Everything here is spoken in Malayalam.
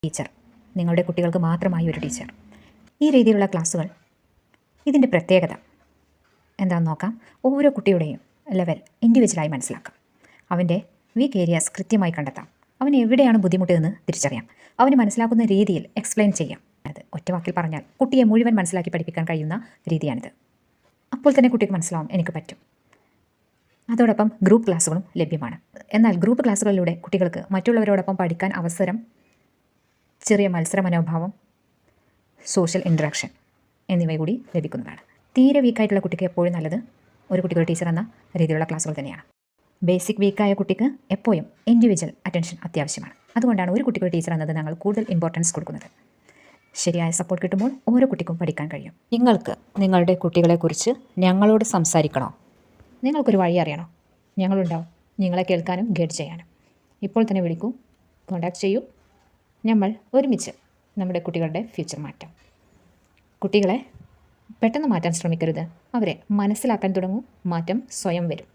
ടീച്ചർ, നിങ്ങളുടെ കുട്ടികൾക്ക് മാത്രമായി ഒരു ടീച്ചർ. ഈ രീതിയിലുള്ള ക്ലാസ്സുകൾ ഇതിൻ്റെ പ്രത്യേകത എന്താണെന്ന് നോക്കാം. ഓരോ കുട്ടിയുടെയും ലെവൽ ഇൻഡിവിജ്വലായി മനസ്സിലാക്കാം. അവൻ്റെ വീക്ക് ഏരിയാസ് കൃത്യമായി കണ്ടെത്താം. അവന് എവിടെയാണ് ബുദ്ധിമുട്ടെന്ന് തിരിച്ചറിയാം. അവന് മനസ്സിലാക്കുന്ന രീതിയിൽ എക്സ്പ്ലെയിൻ ചെയ്യാം. അത് ഒറ്റവാക്കിൽ പറഞ്ഞാൽ കുട്ടിയെ മുഴുവൻ മനസ്സിലാക്കി പഠിപ്പിക്കാൻ കഴിയുന്ന രീതിയാണിത്. അപ്പോൾ തന്നെ കുട്ടിക്ക് മനസ്സിലാവും എനിക്ക് പറ്റും. അതോടൊപ്പം ഗ്രൂപ്പ് ക്ലാസ്സുകളും ലഭ്യമാണ്. എന്നാൽ ഗ്രൂപ്പ് ക്ലാസ്സുകളിലൂടെ കുട്ടികൾക്ക് മറ്റുള്ളവരോടൊപ്പം പഠിക്കാൻ അവസരം, ചെറിയ മത്സര മനോഭാവം, സോഷ്യൽ ഇൻട്രാക്ഷൻ എന്നിവ കൂടി ലഭിക്കുന്നതാണ്. തീരെ വീക്കായിട്ടുള്ള കുട്ടിക്ക് എപ്പോഴും നല്ലത് ഒരു കുട്ടിക്ക് ഒരു ടീച്ചർ എന്ന രീതിയിലുള്ള ക്ലാസ്സുകൾ തന്നെയാണ്. ബേസിക് വീക്കായ കുട്ടിക്ക് എപ്പോഴും ഇൻഡിവിജ്വൽ അറ്റൻഷൻ അത്യാവശ്യമാണ്. അതുകൊണ്ടാണ് ഒരു കുട്ടിക്ക് ഒരു ടീച്ചർ എന്നത് ഞങ്ങൾ കൂടുതൽ ഇമ്പോർട്ടൻസ് കൊടുക്കുന്നത്. ശരിയായ സപ്പോർട്ട് കിട്ടുമ്പോൾ ഓരോ കുട്ടിക്കും പഠിക്കാൻ കഴിയും. നിങ്ങൾക്ക് നിങ്ങളുടെ കുട്ടികളെക്കുറിച്ച് ഞങ്ങളോട് സംസാരിക്കണോ? നിങ്ങൾക്കൊരു വഴി അറിയണോ? ഞങ്ങളുണ്ടാവും നിങ്ങളെ കേൾക്കാനും ഗൈഡ് ചെയ്യാനും. ഇപ്പോൾ തന്നെ വിളിക്കൂ, കോൺടാക്ട് ചെയ്യൂ. നമ്മൾ ഒരുമിച്ച് നമ്മുടെ കുട്ടികളുടെ ഫ്യൂച്ചർ മാറ്റാം. കുട്ടികളെ പെട്ടെന്ന് മാറ്റാൻ ശ്രമിക്കരുത്. അവരെ മനസ്സിലാക്കാൻ തുടങ്ങൂ. മാറ്റം സ്വയം വരും.